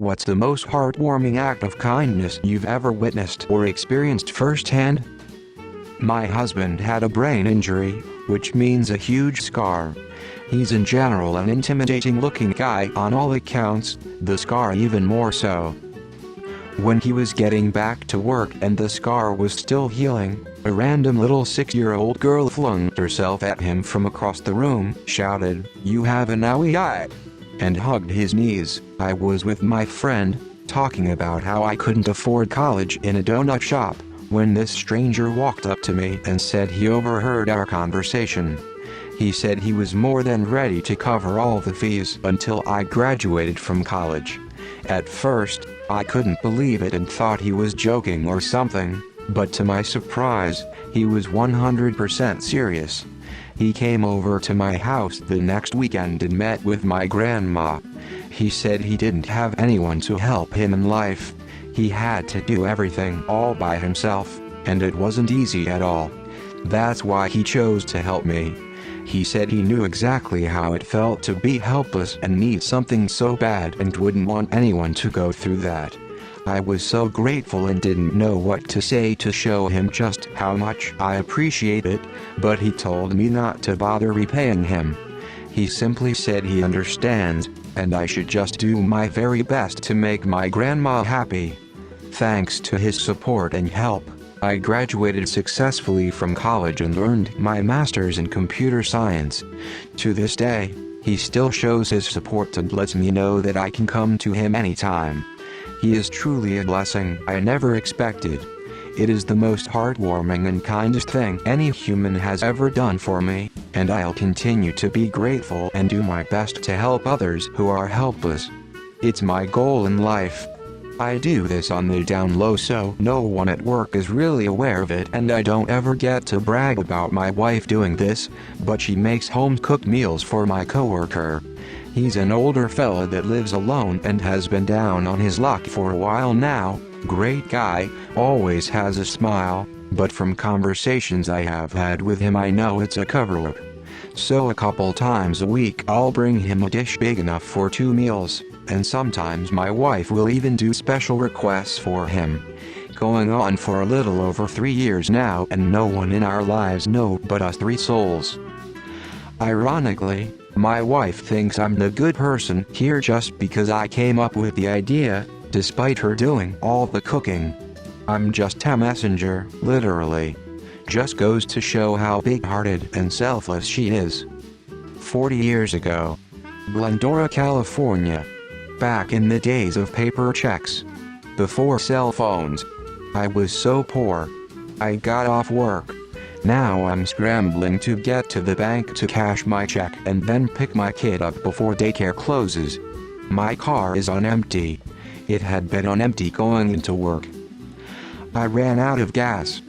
What's the most heartwarming act of kindness you've ever witnessed or experienced firsthand? My husband had a brain injury, which means a huge scar. He's in general an intimidating looking guy on all accounts, the scar even more so. When he was getting back to work and the scar was still healing, a random little 6-year-old girl flung herself at him from across the room, shouted, "You have an owie eye," and hugged his knees. I was with my friend, talking about how I couldn't afford college in a donut shop, when this stranger walked up to me and said he overheard our conversation. He said he was more than ready to cover all the fees until I graduated from college. At first, I couldn't believe it and thought he was joking or something, but to my surprise, he was 100% serious. He came over to my house the next weekend and met with my grandma. He said he didn't have anyone to help him in life. He had to do everything all by himself, and it wasn't easy at all. That's why he chose to help me. He said he knew exactly how it felt to be helpless and need something so bad and wouldn't want anyone to go through that. I was so grateful and didn't know what to say to show him just how much I appreciate it, but he told me not to bother repaying him. He simply said he understands, and I should just do my very best to make my grandma happy. Thanks to his support and help, I graduated successfully from college and earned my master's in computer science. To this day, he still shows his support and lets me know that I can come to him anytime. He is truly a blessing I never expected. It is the most heartwarming and kindest thing any human has ever done for me, and I'll continue to be grateful and do my best to help others who are helpless. It's my goal in life. I do this on the down low so no one at work is really aware of it, and I don't ever get to brag about my wife doing this, but she makes home-cooked meals for my coworker. He's an older fella that lives alone and has been down on his luck for a while now. Great guy, always has a smile, but from conversations I have had with him I know it's a cover-up. So a couple times a week I'll bring him a dish big enough for 2 meals, and sometimes my wife will even do special requests for him. Going on for a little over 3 years now, and no one in our lives know but us 3 souls. Ironically, my wife thinks I'm the good person here just because I came up with the idea, despite her doing all the cooking. I'm just a messenger, literally. Just goes to show how big-hearted and selfless she is. 40 years ago. Glendora, California. Back in the days of paper checks. Before cell phones. I was so poor. I got off work. Now I'm scrambling to get to the bank to cash my check and then pick my kid up before daycare closes. My car is on empty. It had been on empty going into work. I ran out of gas.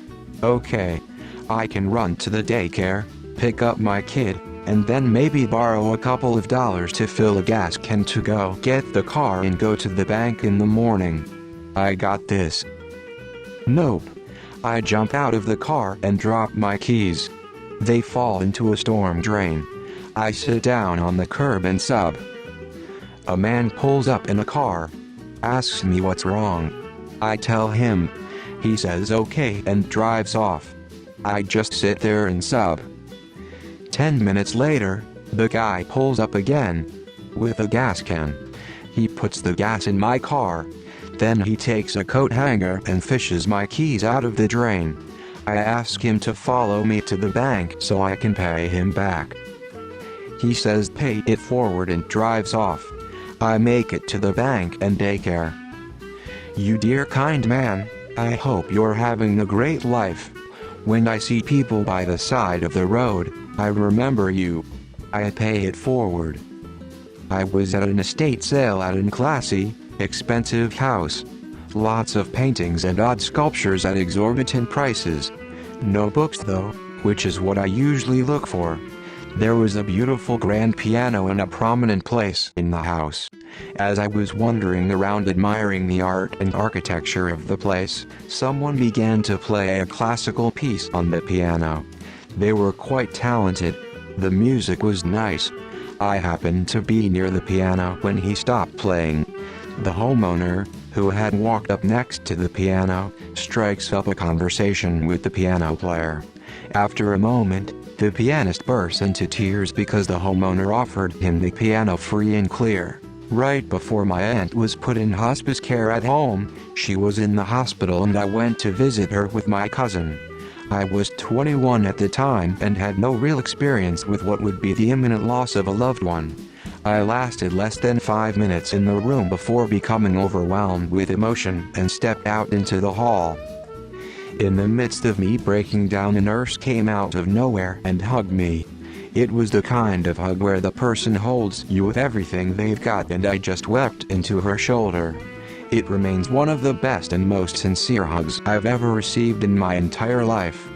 Okay. I can run to the daycare, pick up my kid, and then maybe borrow a couple of dollars to fill a gas can to go get the car and go to the bank in the morning. I got this. Nope. I jump out of the car and drop my keys. They fall into a storm drain. I sit down on the curb and sob. A man pulls up in a car. Asks me what's wrong. I tell him. He says okay and drives off. I just sit there and sob. 10 minutes later, the guy pulls up again. With a gas can. He puts the gas in my car. Then he takes a coat hanger and fishes my keys out of the drain. I ask him to follow me to the bank so I can pay him back. He says pay it forward and drives off. I make it to the bank and daycare. You dear kind man, I hope you're having a great life. When I see people by the side of the road, I remember you. I pay it forward. I was at an estate sale at an classy, expensive house. Lots of paintings and odd sculptures at exorbitant prices. No books though, which is what I usually look for. There was a beautiful grand piano in a prominent place in the house. As I was wandering around admiring the art and architecture of the place, someone began to play a classical piece on the piano. They were quite talented. The music was nice. I happened to be near the piano when he stopped playing. The homeowner, who had walked up next to the piano, strikes up a conversation with the piano player. After a moment, the pianist bursts into tears because the homeowner offered him the piano free and clear. Right before my aunt was put in hospice care at home, she was in the hospital and I went to visit her with my cousin. I was 21 at the time and had no real experience with what would be the imminent loss of a loved one. I lasted less than 5 minutes in the room before becoming overwhelmed with emotion and stepped out into the hall. In the midst of me breaking down, a nurse came out of nowhere and hugged me. It was the kind of hug where the person holds you with everything they've got, and I just wept into her shoulder. It remains one of the best and most sincere hugs I've ever received in my entire life.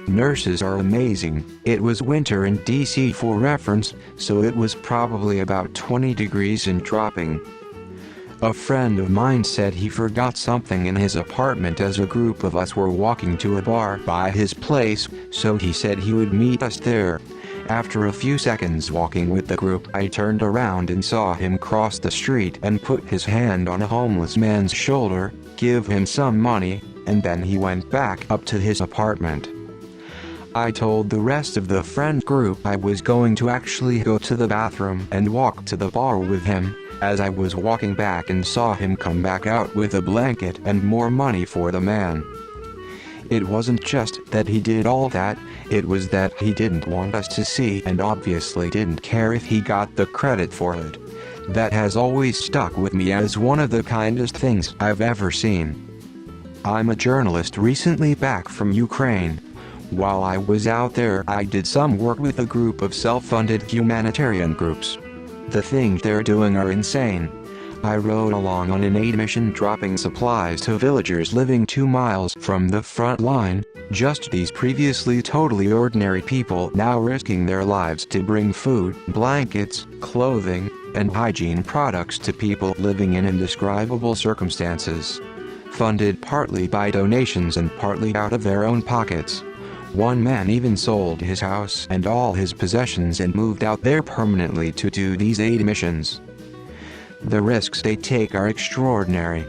Nurses are amazing. It was winter in DC for reference, so it was probably about 20 degrees and dropping. A friend of mine said he forgot something in his apartment as a group of us were walking to a bar by his place, so he said he would meet us there. After a few seconds walking with the group, I turned around and saw him cross the street and put his hand on a homeless man's shoulder, give him some money, and then he went back up to his apartment. I told the rest of the friend group I was going to actually go to the bathroom and walk to the bar with him, as I was walking back and saw him come back out with a blanket and more money for the man. It wasn't just that he did all that, it was that he didn't want us to see and obviously didn't care if he got the credit for it. That has always stuck with me as one of the kindest things I've ever seen. I'm a journalist recently back from Ukraine. While I was out there, I did some work with a group of self-funded humanitarian groups. The things they're doing are insane. I rode along on an aid mission dropping supplies to villagers living 2 miles from the front line, just these previously totally ordinary people now risking their lives to bring food, blankets, clothing, and hygiene products to people living in indescribable circumstances. Funded partly by donations and partly out of their own pockets. One man even sold his house and all his possessions and moved out there permanently to do these aid missions. The risks they take are extraordinary.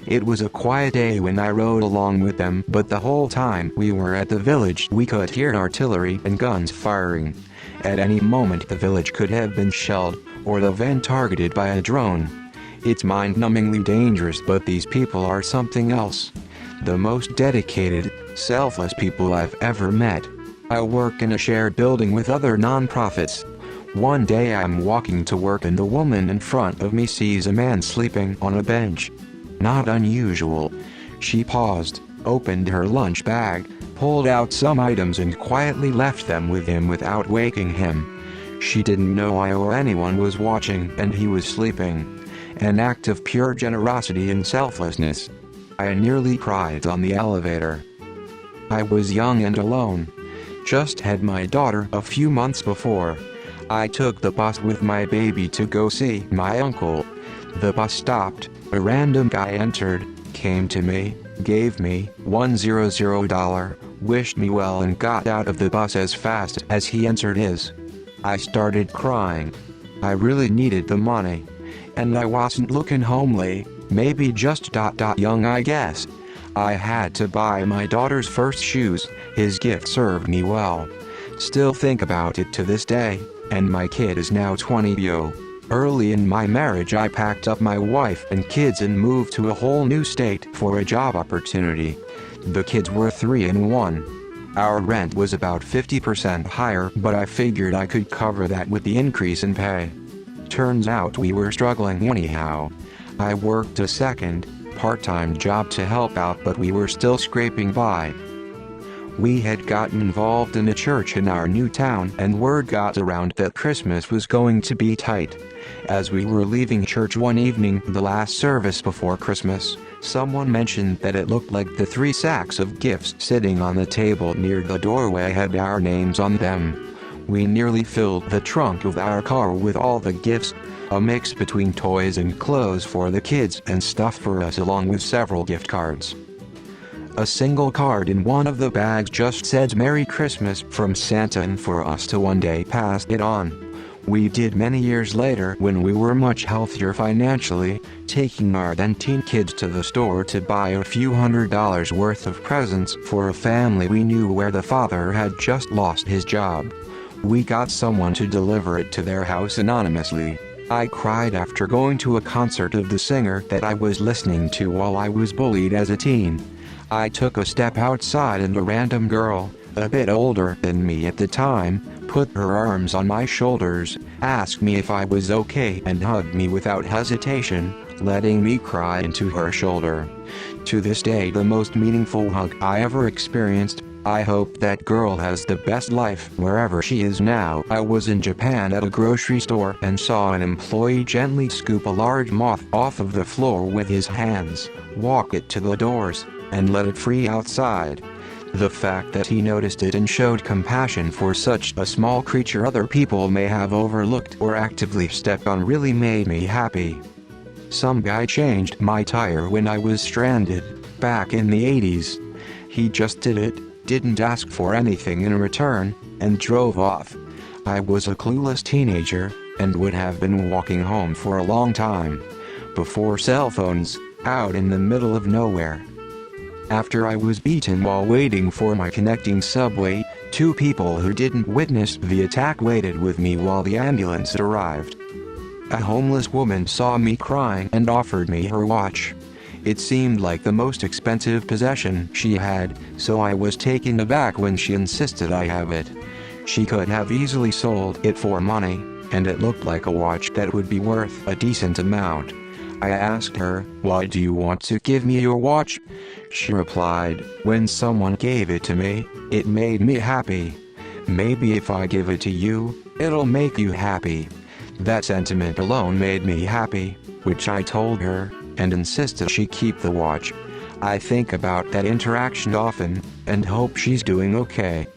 It was a quiet day when I rode along with them, but the whole time we were at the village we could hear artillery and guns firing. At any moment the village could have been shelled, or the van targeted by a drone. It's mind-numbingly dangerous, but these people are something else. The most dedicated, selfless people I've ever met. I work in a shared building with other non-profits. One day I'm walking to work and the woman in front of me sees a man sleeping on a bench. Not unusual. She paused, opened her lunch bag, pulled out some items and quietly left them with him without waking him. She didn't know I or anyone was watching and he was sleeping. An act of pure generosity and selflessness. I nearly cried on the elevator. I was young and alone. Just had my daughter a few months before. I took the bus with my baby to go see my uncle. The bus stopped, a random guy entered, came to me, gave me $100, wished me well and got out of the bus as fast as he entered his. I started crying. I really needed the money. And I wasn't looking homely, maybe just young I guess. I had to buy my daughter's first shoes, his gift served me well. Still think about it to this day, and my kid is now 20 yo. Early in my marriage I packed up my wife and kids and moved to a whole new state for a job opportunity. The kids were 3 and 1. Our rent was about 50% higher, but I figured I could cover that with the increase in pay. Turns out we were struggling anyhow. I worked a second, part-time job to help out, but we were still scraping by. We had gotten involved in a church in our new town and word got around that Christmas was going to be tight. As we were leaving church one evening, the last service before Christmas, someone mentioned that it looked like the 3 sacks of gifts sitting on the table near the doorway had our names on them. We nearly filled the trunk of our car with all the gifts, a mix between toys and clothes for the kids and stuff for us along with several gift cards. A single card in one of the bags just said Merry Christmas from Santa and for us to one day pass it on. We did many years later when we were much healthier financially, taking our then teen kids to the store to buy a few $100s worth of presents for a family we knew where the father had just lost his job. We got someone to deliver it to their house anonymously. I cried after going to a concert of the singer that I was listening to while I was bullied as a teen. I took a step outside and a random girl, a bit older than me at the time, put her arms on my shoulders, asked me if I was okay and hugged me without hesitation, letting me cry into her shoulder. To this day, the most meaningful hug I ever experienced. I hope that girl has the best life wherever she is now. I was in Japan at a grocery store and saw an employee gently scoop a large moth off of the floor with his hands, walk it to the doors, and let it free outside. The fact that he noticed it and showed compassion for such a small creature other people may have overlooked or actively stepped on really made me happy. Some guy changed my tire when I was stranded, back in the 80s. He just did it, didn't ask for anything in return, and drove off. I was a clueless teenager, and would have been walking home for a long time. Before cell phones, out in the middle of nowhere. After I was beaten while waiting for my connecting subway, two people who didn't witness the attack waited with me while the ambulance arrived. A homeless woman saw me crying and offered me her watch. It seemed like the most expensive possession she had, so I was taken aback when she insisted I have it. She could have easily sold it for money, and it looked like a watch that would be worth a decent amount. I asked her, "Why do you want to give me your watch?" She replied, "When someone gave it to me, it made me happy. Maybe if I give it to you, it'll make you happy." That sentiment alone made me happy, which I told her, and insisted she keep the watch. I think about that interaction often, and hope she's doing okay.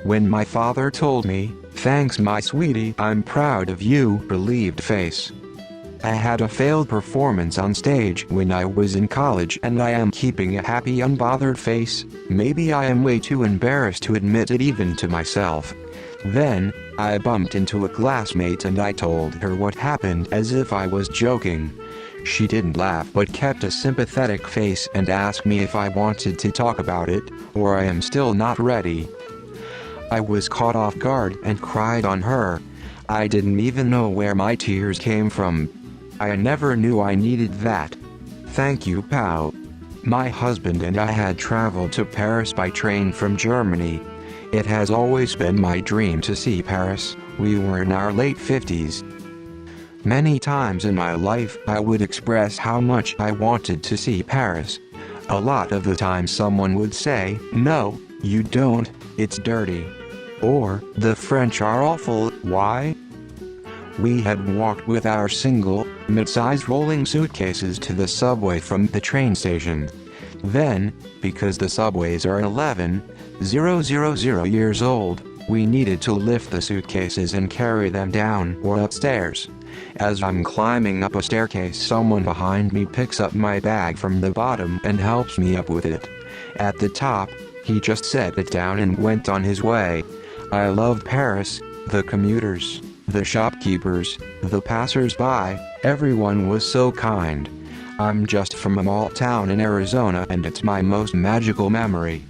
When my father told me, "Thanks my sweetie, I'm proud of you," relieved face. I had a failed performance on stage when I was in college and I am keeping a happy unbothered face. Maybe I am way too embarrassed to admit it even to myself. Then, I bumped into a classmate and I told her what happened as if I was joking. She didn't laugh but kept a sympathetic face and asked me if I wanted to talk about it, or I am still not ready. I was caught off guard and cried on her. I didn't even know where my tears came from. I never knew I needed that. Thank you, pal. My husband and I had traveled to Paris by train from Germany. It has always been my dream to see Paris. We were in our late 50s. Many times in my life I would express how much I wanted to see Paris. A lot of the time someone would say, "No, you don't, it's dirty." Or, "The French are awful, why?" We had walked with our single, mid-sized rolling suitcases to the subway from the train station. Then, because the subways are 11,000 years old, we needed to lift the suitcases and carry them down or upstairs. As I'm climbing up a staircase, someone behind me picks up my bag from the bottom and helps me up with it. At the top, he just set it down and went on his way. I loved Paris, the commuters, the shopkeepers, the passers-by, everyone was so kind. I'm just from a small town in Arizona and it's my most magical memory.